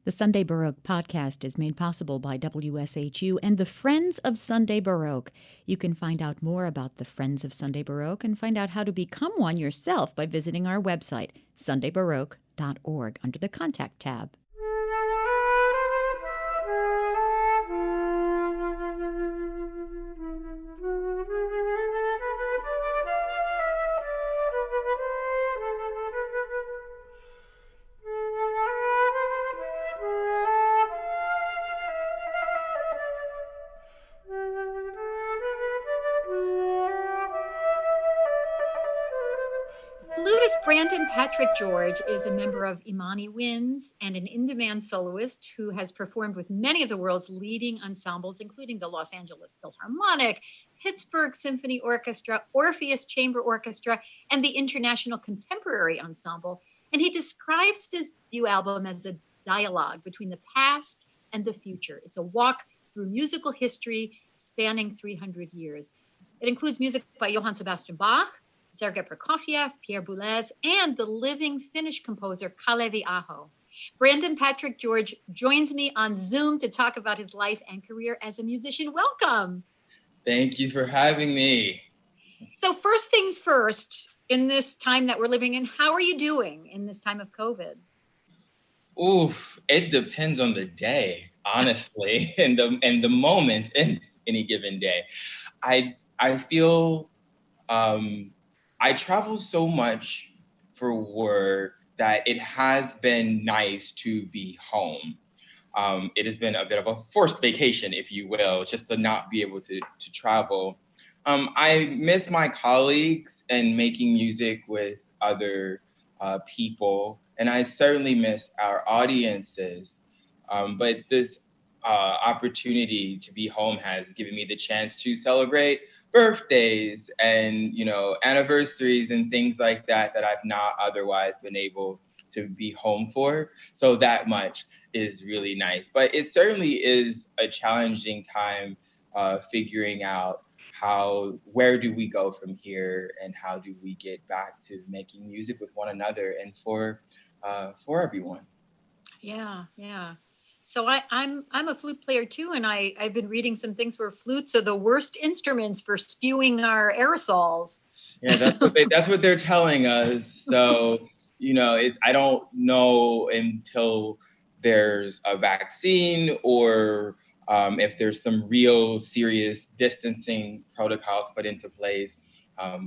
The Sunday Baroque podcast is made possible by WSHU and the Friends of Sunday Baroque. You can find out more about the Friends of Sunday Baroque and find out how to become one yourself by visiting our website, sundaybaroque.org, under the Contact tab. Flutist Brandon Patrick George is a member of Imani Winds and an in-demand soloist who has performed with many of the world's leading ensembles, including the Los Angeles Philharmonic, Pittsburgh Symphony Orchestra, Orpheus Chamber Orchestra, and the International Contemporary Ensemble. And he describes his debut album as a dialogue between the past and the future. It's a walk through musical history spanning 300 years. It includes music by Johann Sebastian Bach, Sergei Prokofiev, Pierre Boulez, and the living Finnish composer Kalevi Aho. Brandon Patrick George joins me on Zoom to talk about his life and career as a musician. Welcome. Thank you for having me. So first things first, in this time that we're living in, how are you doing in this time of COVID? Oof, it depends on the day, honestly, and the moment in any given day. I feel I travel so much for work that it has been nice to be home. It has been a bit of a forced vacation, if you will, just to not be able to travel. I miss my colleagues and making music with other people, and I certainly miss our audiences. But this opportunity to be home has given me the chance to celebrate birthdays and, anniversaries and things like that I've not otherwise been able to be home for. So that much is really nice. But it certainly is a challenging time figuring out where do we go from here and how do we get back to making music with one another and for everyone. Yeah. So I'm a flute player too, and I've been reading some things where flutes are the worst instruments for spewing our aerosols. Yeah, that's what they're telling us. So, I don't know until there's a vaccine or if there's some real serious distancing protocols put into place,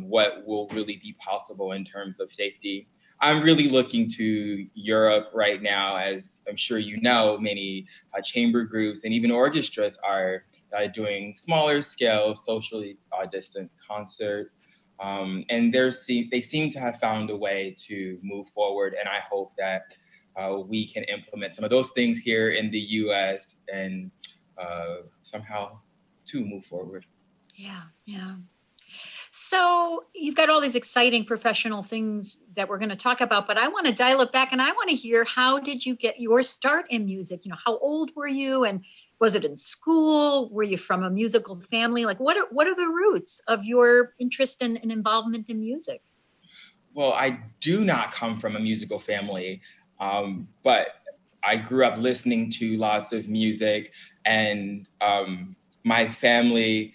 what will really be possible in terms of safety. I'm really looking to Europe right now, as I'm sure you know, many chamber groups and even orchestras are doing smaller scale, socially distant concerts. And they seem to have found a way to move forward. And I hope that we can implement some of those things here in the US and somehow to move forward. Yeah. So you've got all these exciting professional things that we're going to talk about, but I want to dial it back and I want to hear, how did you get your start in music? How old were you, and was it in school? Were you from a musical family? Like, what are the roots of your interest and involvement in music? Well, I do not come from a musical family, but I grew up listening to lots of music, and my family,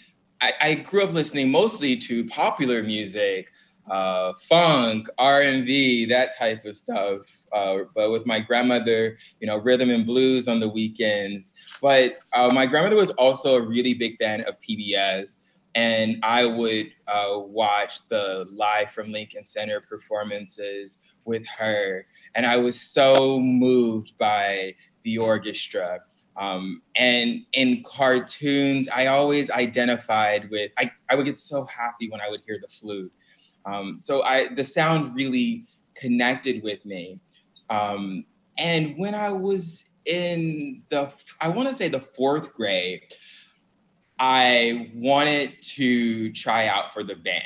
I grew up listening mostly to popular music, funk, R&B, that type of stuff. But with my grandmother, rhythm and blues on the weekends. But my grandmother was also a really big fan of PBS. And I would watch the Live from Lincoln Center performances with her. And I was so moved by the orchestra. And in cartoons, I always identified with, I would get so happy when I would hear the flute. So the sound really connected with me. And when I was in I want to say the fourth grade, I wanted to try out for the band.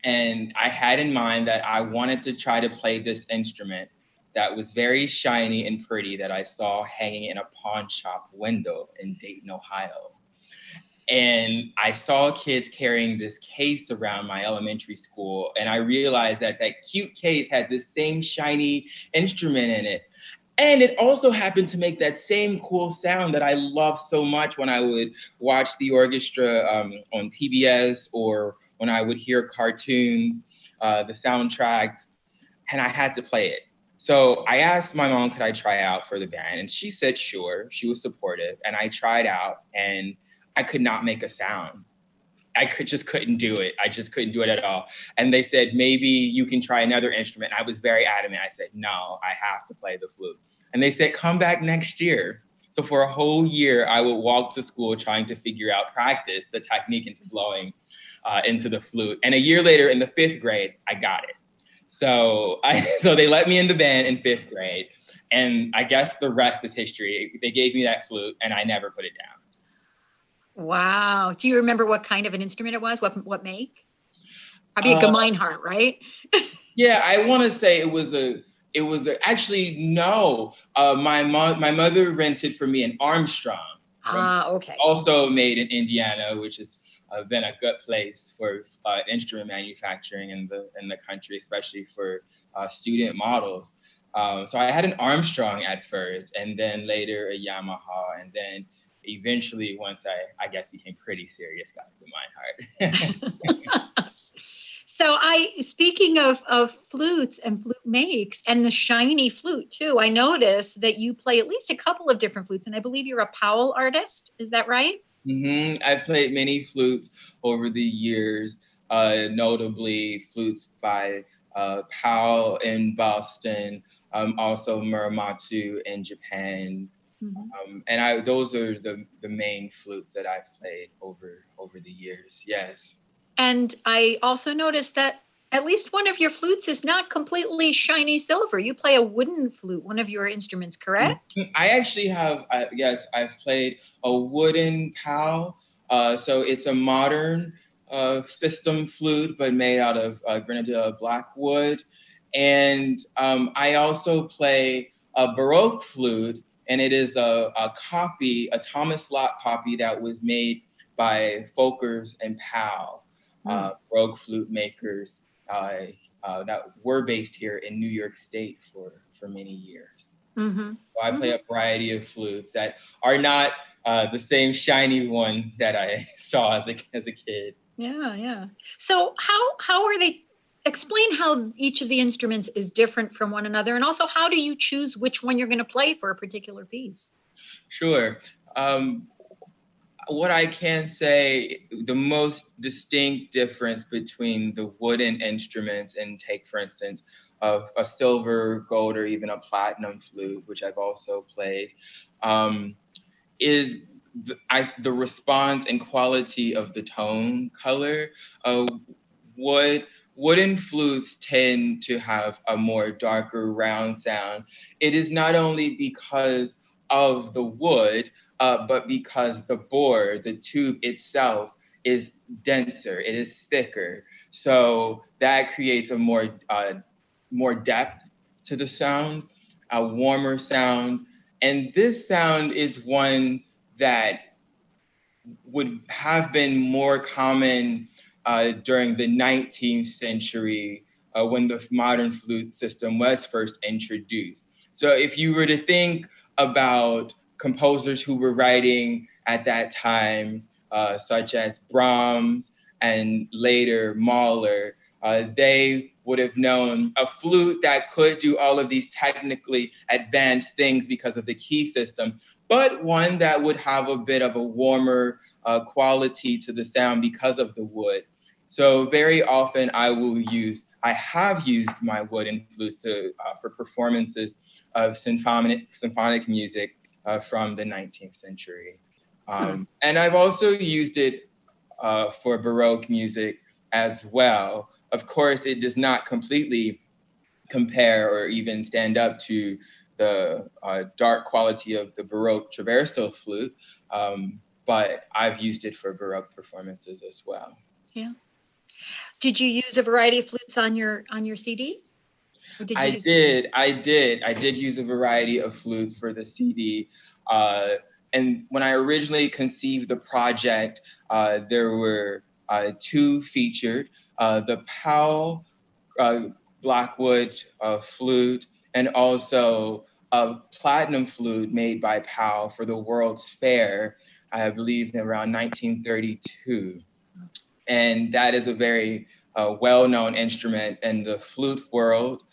And I had in mind that I wanted to try to play this instrument that was very shiny and pretty that I saw hanging in a pawn shop window in Dayton, Ohio. And I saw kids carrying this case around my elementary school. And I realized that cute case had this same shiny instrument in it. And it also happened to make that same cool sound that I loved so much when I would watch the orchestra on PBS, or when I would hear cartoons, the soundtracks, and I had to play it. So I asked my mom, could I try out for the band? And she said, sure. She was supportive. And I tried out, and I could not make a sound. Just couldn't do it. I just couldn't do it at all. And they said, maybe you can try another instrument. I was very adamant. I said, no, I have to play the flute. And they said, come back next year. So for a whole year, I would walk to school trying to figure out, practice the technique into blowing into the flute. And a year later, in the 5th grade, I got it. So they let me in the band in 5th grade. And I guess the rest is history. They gave me that flute, and I never put it down. Wow. Do you remember what kind of an instrument it was? What make? Probably a Gemeinhardt, right? Yeah, I want to say it was actually, no. My mother rented for me an Armstrong. Okay. Also made in Indiana, which has been a good place for instrument manufacturing in the country, especially for student models. So I had an Armstrong at first, and then later a Yamaha, and then eventually, once I guess became pretty serious, got a Gemeinhardt. So speaking of flutes and flute makes and the shiny flute too, I noticed that you play at least a couple of different flutes, and I believe you're a Powell artist. Is that right? Mm-hmm. I've played many flutes over the years, notably flutes by Powell in Boston, also Muramatsu in Japan. Mm-hmm. And those are the main flutes that I've played over the years. Yes. And I also noticed that at least one of your flutes is not completely shiny silver. You play a wooden flute, one of your instruments, correct? I actually have, yes, I've played a wooden Powell. So it's a modern system flute, but made out of Grenadilla black wood. And I also play a Baroque flute, and it is a Thomas Lott copy that was made by Folkers and Powell. Baroque flute makers that were based here in New York State for many years. Mm-hmm. So I play a variety of flutes that are not the same shiny one that I saw as a kid. Yeah. So how are they? Explain how each of the instruments is different from one another, and also how do you choose which one you're going to play for a particular piece? Sure. What I can say, the most distinct difference between the wooden instruments, and take, for instance, of a silver, gold, or even a platinum flute, which I've also played, is the response and quality of the tone color. Wooden flutes tend to have a more darker round sound. It is not only because of the wood, but because the bore, the tube itself, is denser, it is thicker. So that creates a more depth to the sound, a warmer sound. And this sound is one that would have been more common during the 19th century when the modern flute system was first introduced. So if you were to think about composers who were writing at that time, such as Brahms and later Mahler, they would have known a flute that could do all of these technically advanced things because of the key system, but one that would have a bit of a warmer quality to the sound because of the wood. So very often I have used my wooden flutes for performances of symphonic music from the 19th century. And I've also used it for Baroque music as well. Of course, it does not completely compare or even stand up to the dark quality of the Baroque traversal flute, but I've used it for Baroque performances as well. Yeah. Did you use a variety of flutes on your CD? I did use a variety of flutes for the CD. And when I originally conceived the project, there were two featured, the Powell Blackwood flute, and also a platinum flute made by Powell for the World's Fair, I believe around 1932. And that is a very well-known instrument in the flute world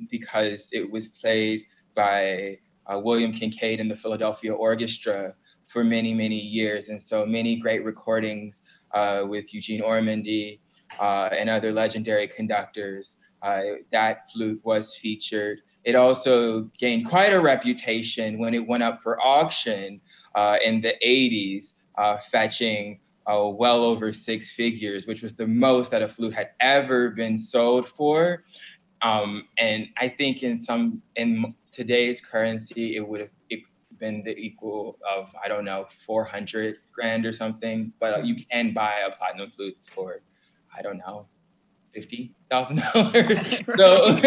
because it was played by William Kincaid and the Philadelphia Orchestra for many, many years. And so many great recordings with Eugene Ormandy and other legendary conductors, that flute was featured. It also gained quite a reputation when it went up for auction in the 80s, fetching well over 6 figures, which was the most that a flute had ever been sold for. And I think in today's currency, it would have been the equal of, I don't know, 400 grand or something. But you can buy a platinum flute for, I don't know, $50,000. So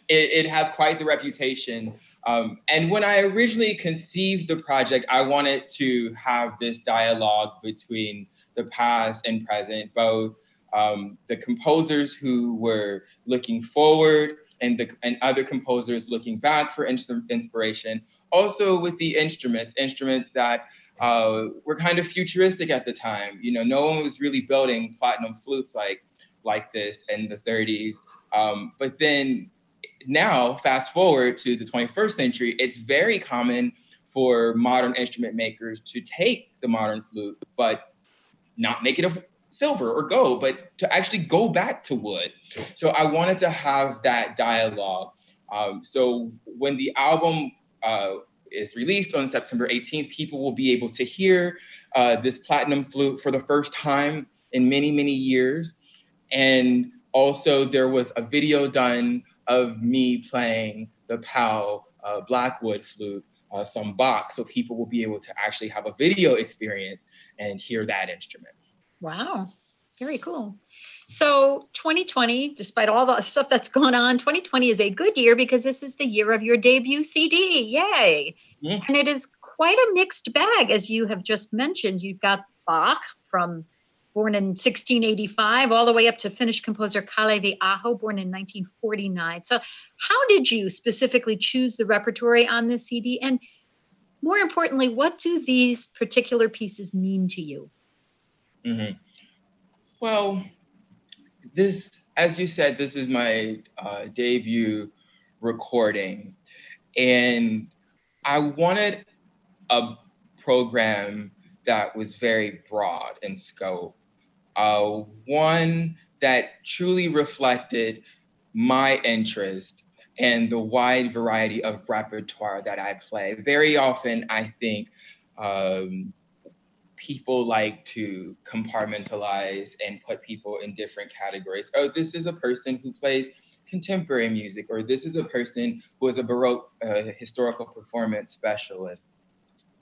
it has quite the reputation. And when I originally conceived the project, I wanted to have this dialogue between the past and present, both the composers who were looking forward and other composers looking back for inspiration. Also with the instruments that were kind of futuristic at the time. You know, no one was really building platinum flutes like this in the 30s. But then now, fast forward to the 21st century, it's very common for modern instrument makers to take the modern flute, but not make it of silver or gold, but to actually go back to wood. So I wanted to have that dialogue. So when the album is released on September 18th, people will be able to hear this platinum flute for the first time in many, many years. And also there was a video done of me playing the Powell Blackwood flute, some Bach, so people will be able to actually have a video experience and hear that instrument. Wow, very cool. So 2020, despite all the stuff that's gone on, 2020 is a good year because this is the year of your debut CD. Yay. Mm-hmm. And it is quite a mixed bag, as you have just mentioned. You've got Bach born in 1685, all the way up to Finnish composer Kalevi-Aho, born in 1949. So how did you specifically choose the repertory on this CD? And more importantly, what do these particular pieces mean to you? Mm-hmm. Well, this, as you said, this is my debut recording. And I wanted a program that was very broad in scope. One that truly reflected my interest and the wide variety of repertoire that I play. Very often, I think people like to compartmentalize and put people in different categories. Oh, this is a person who plays contemporary music, or this is a person who is a Baroque historical performance specialist.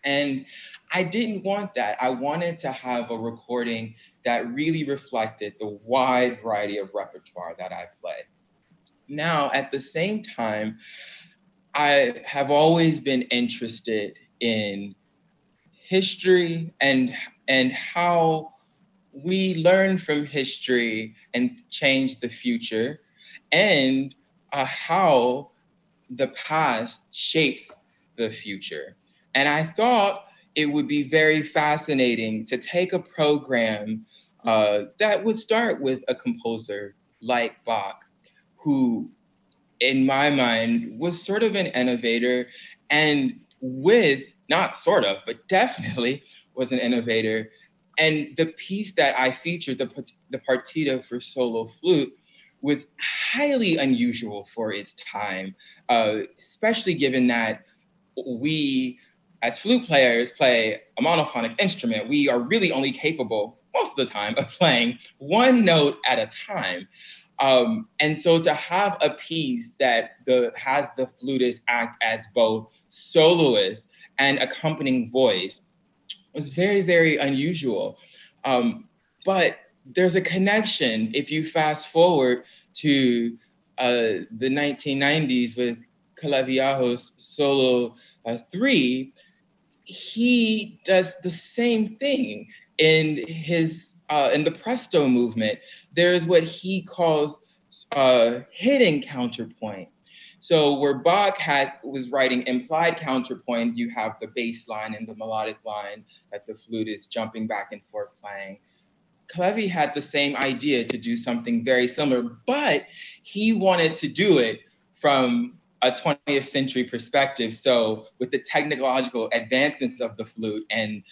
And I didn't want that. I wanted to have a recording that really reflected the wide variety of repertoire that I play. Now, at the same time, I have always been interested in history and how we learn from history and change the future, and how the past shapes the future. And I thought it would be very fascinating to take a program that would start with a composer like Bach, who, in my mind, was sort of an innovator, and not sort of, but definitely was an innovator. And the piece that I featured, the partita for solo flute, was highly unusual for its time, especially given that we, as flute players, play a monophonic instrument. We are really only capable, most of the time, of playing one note at a time. And so to have a piece that has the flutist act as both soloist and accompanying voice was very, very unusual. But there's a connection if you fast forward to the 1990s with Kalevi-Aho's solo 3. He does the same thing in the presto movement. There is what he calls hidden counterpoint. So where Bach was writing implied counterpoint, you have the bass line and the melodic line that the flute is jumping back and forth playing. Clevy had the same idea to do something very similar, but he wanted to do it from a 20th century perspective. So with the technological advancements of the flute and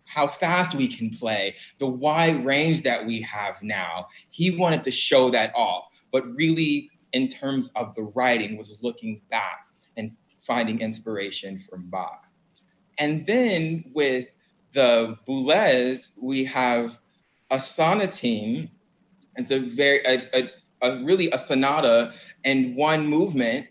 how fast we can play, the wide range that we have now, he wanted to show that off, but really in terms of the writing was looking back and finding inspiration from Bach. And then with the Boulez, we have a sonatine. It's really a sonata in one movement.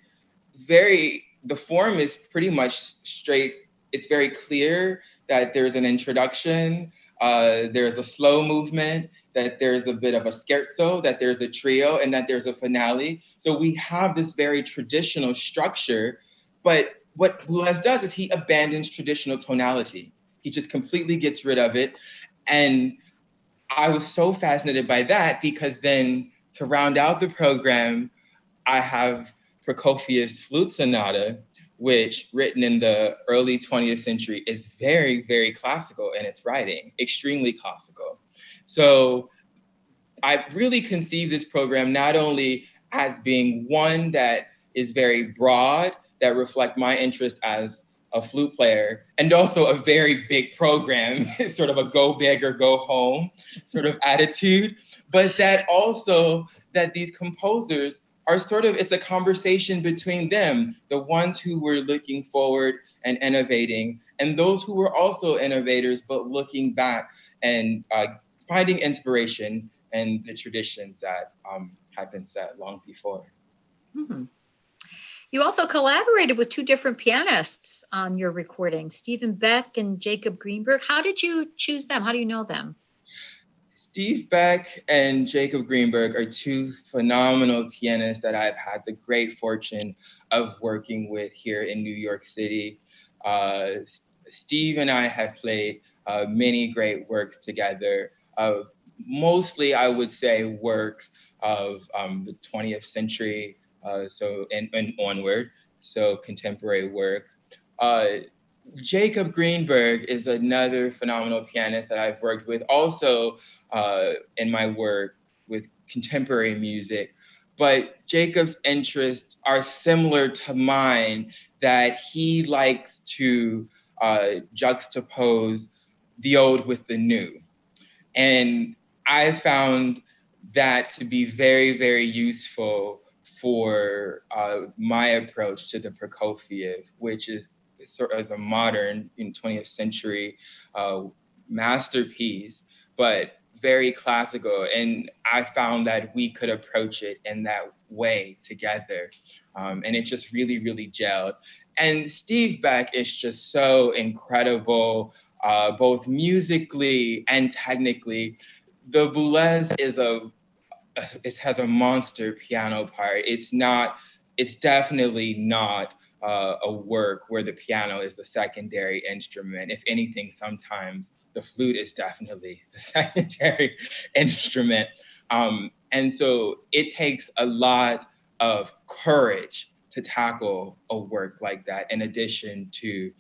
The form is pretty much straight. It's very clear that there's an introduction, there's a slow movement, that there's a bit of a scherzo, that there's a trio, and that there's a finale. So we have this very traditional structure, but what Boulez does is he abandons traditional tonality. He just completely gets rid of it. And I was so fascinated by that because then to round out the program, I have Prokofiev's Flute Sonata, which written in the early 20th century is very, very classical in its writing, extremely classical. So I really conceived this program not only as being one that is very broad, that reflect my interest as a flute player, and also a very big program, sort of a go big or go home sort of attitude, but that also that these composers are it's a conversation between them, the ones who were looking forward and innovating, and those who were also innovators, but looking back and finding inspiration in the traditions that had been set long before. Mm-hmm. You also collaborated with two different pianists on your recording, Stephen Beck and Jacob Greenberg. How did you choose them? How do you know them? Steve Beck and Jacob Greenberg are two phenomenal pianists that I've had the great fortune of working with here in New York City. Steve and I have played many great works together. Mostly, I would say, works of the 20th century, and onward, so contemporary works. Jacob Greenberg is another phenomenal pianist that I've worked with, also in my work with contemporary music. But Jacob's interests are similar to mine, that he likes to juxtapose the old with the new. And I found that to be very, very useful for my approach to the Prokofiev, which is sort of as a modern 20th century masterpiece, but very classical. And I found that we could approach it in that way together. And it just really, really gelled. And Steve Beck is just so incredible, both musically and technically. The Boulez has a monster piano part. It's definitely not a work where the piano is the secondary instrument. If anything, sometimes the flute is definitely the secondary instrument. And so it takes a lot of courage to tackle a work like that, in addition to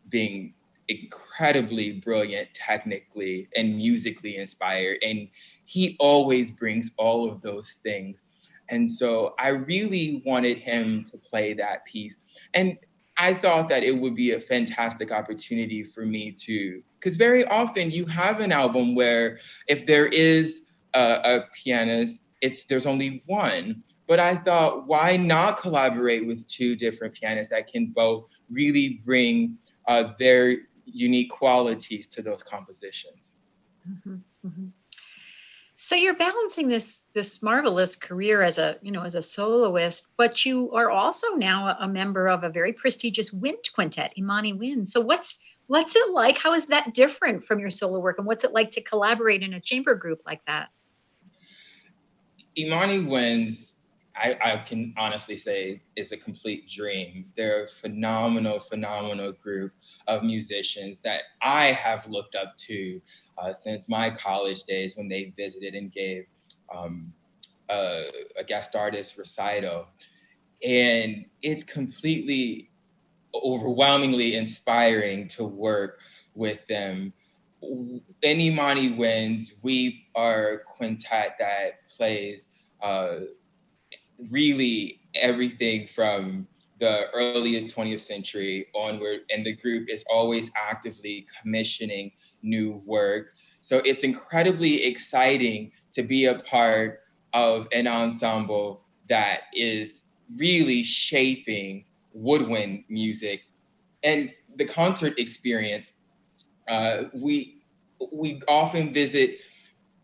being incredibly brilliant technically and musically inspired. And he always brings all of those things. And so I really wanted him to play that piece. And I thought that it would be a fantastic opportunity for me to, because very often you have an album where if there is a pianist, there's only one. But I thought, why not collaborate with two different pianists that can both really bring their unique qualities to those compositions? Mm-hmm, mm-hmm. So you're balancing this marvelous career as a soloist, but you are also now a member of a very prestigious wind quintet, Imani Winds. So what's it like? How is that different from your solo work, and what's it like to collaborate in a chamber group like that? Imani Winds, I can honestly say, is a complete dream. They're a phenomenal, phenomenal group of musicians that I have looked up to since my college days, when they visited and gave a guest artist recital. And it's completely overwhelmingly inspiring to work with them. In Imani Winds, we are a quintet that plays really everything from the early 20th century onward, and the group is always actively commissioning new works. So it's incredibly exciting to be a part of an ensemble that is really shaping woodwind music. And the concert experience, we often visit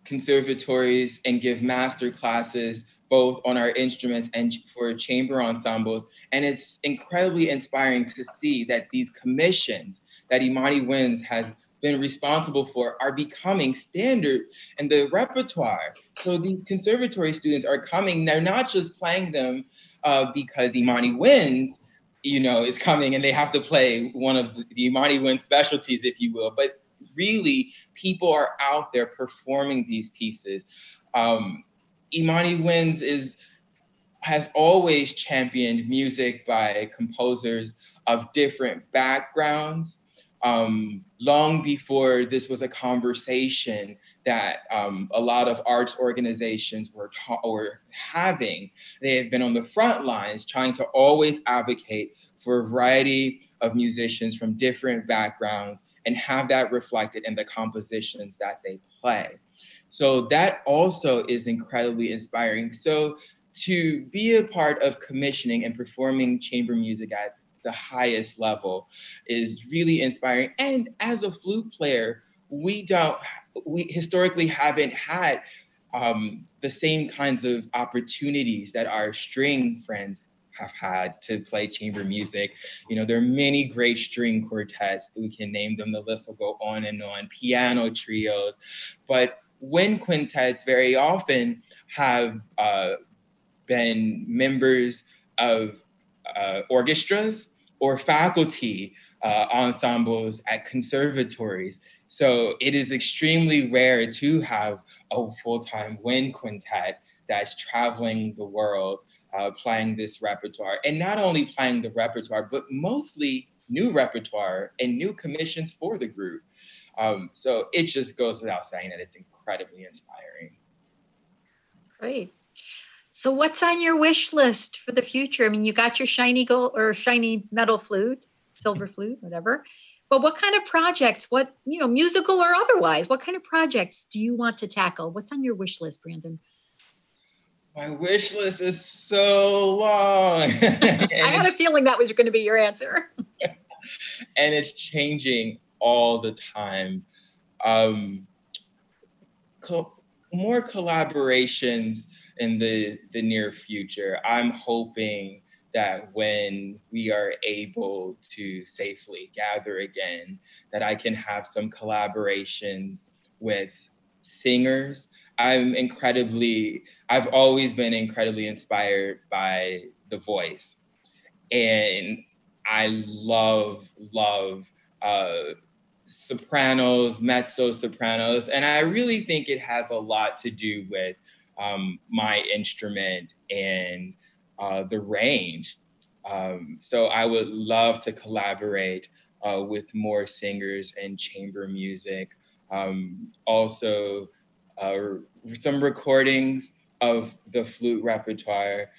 conservatories and give master classes both on our instruments and for chamber ensembles. And it's incredibly inspiring to see that these commissions that Imani Winds has been responsible for are becoming standard in the repertoire. So these conservatory students are coming, they're not just playing them because Imani Winds, is coming and they have to play one of the Imani Winds specialties, if you will, but really people are out there performing these pieces. Imani Winds has always championed music by composers of different backgrounds. Long before this was a conversation that a lot of arts organizations were having, they have been on the front lines trying to always advocate for a variety of musicians from different backgrounds and have that reflected in the compositions that they play. So that also is incredibly inspiring. So to be a part of commissioning and performing chamber music at the highest level is really inspiring. And as a flute player, we historically haven't had the same kinds of opportunities that our string friends have had to play chamber music. There are many great string quartets. We can name them. The list will go on and on. Piano trios, but wind quintets very often have been members of orchestras or faculty ensembles at conservatories. So it is extremely rare to have a full-time wind quintet that's traveling the world playing this repertoire. And not only playing the repertoire, but mostly new repertoire and new commissions for the group. So it just goes without saying that it's incredibly inspiring. Great. So what's on your wish list for the future? I mean, you got your shiny gold or shiny metal flute, silver flute, whatever. But what kind of projects, musical or otherwise, what kind of projects do you want to tackle? What's on your wish list, Brandon? My wish list is so long. I had a feeling that was going to be your answer. And it's changing all the time. More collaborations in the near future. I'm hoping that when we are able to safely gather again, that I can have some collaborations with singers. I've always been incredibly inspired by the voice. And I love sopranos, mezzo sopranos, and I really think it has a lot to do with my instrument and the range. So I would love to collaborate with more singers and chamber music. Also, some recordings of the flute repertoire,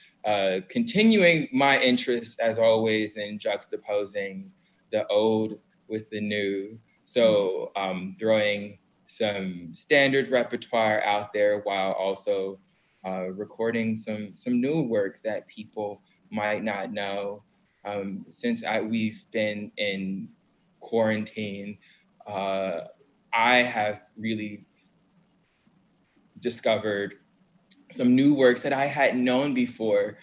continuing my interest as always in juxtaposing the old with the new. So throwing some standard repertoire out there while also recording some new works that people might not know. Since we've been in quarantine, I have really discovered some new works that I hadn't known before.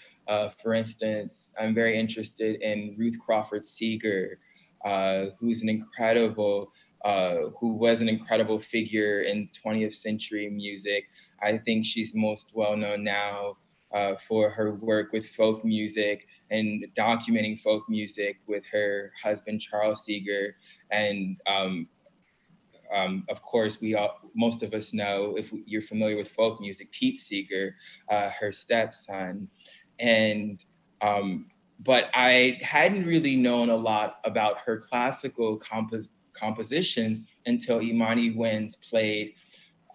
For instance, I'm very interested in Ruth Crawford Seeger, who was an incredible figure in 20th century music. I think she's most well known now for her work with folk music and documenting folk music with her husband, Charles Seeger. And of course, most of us know, if you're familiar with folk music, Pete Seeger, her stepson. And But I hadn't really known a lot about her classical compositions until Imani Wins played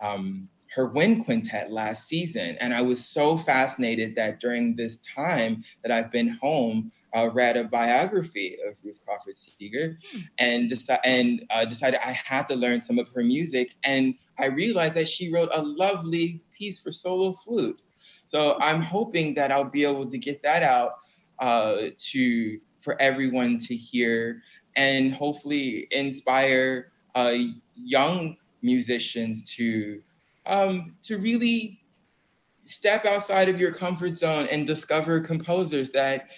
her wind quintet last season. And I was so fascinated that during this time that I've been home, read a biography of Ruth Crawford Seeger and decided I had to learn some of her music. And I realized that she wrote a lovely piece for solo flute. So I'm hoping that I'll be able to get that out for everyone to hear and hopefully inspire young musicians to really step outside of your comfort zone and discover composers that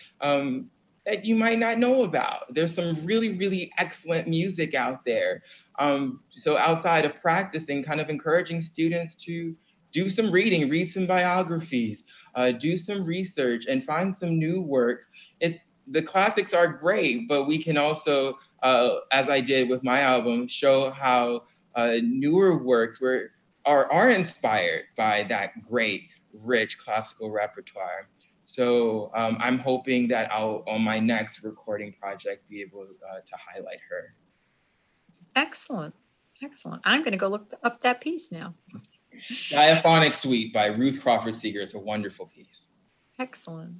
you might not know about. There's some really, really excellent music out there. So outside of practicing, kind of encouraging students to do some reading, read some biographies, do some research, and find some new works. The classics are great, but we can also, as I did with my album, show how newer works are inspired by that great, rich classical repertoire. So I'm hoping that I'll, on my next recording project, be able to highlight her. Excellent. Excellent. I'm going to go look up that piece now. Diaphonic Suite by Ruth Crawford Seeger. It's a wonderful piece. Excellent.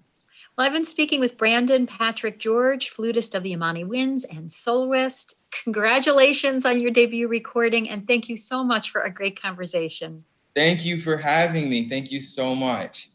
Well, I've been speaking with Brandon Patrick George, flutist of the Imani Winds and soloist. Congratulations on your debut recording, and thank you so much for a great conversation. Thank you for having me. Thank you so much.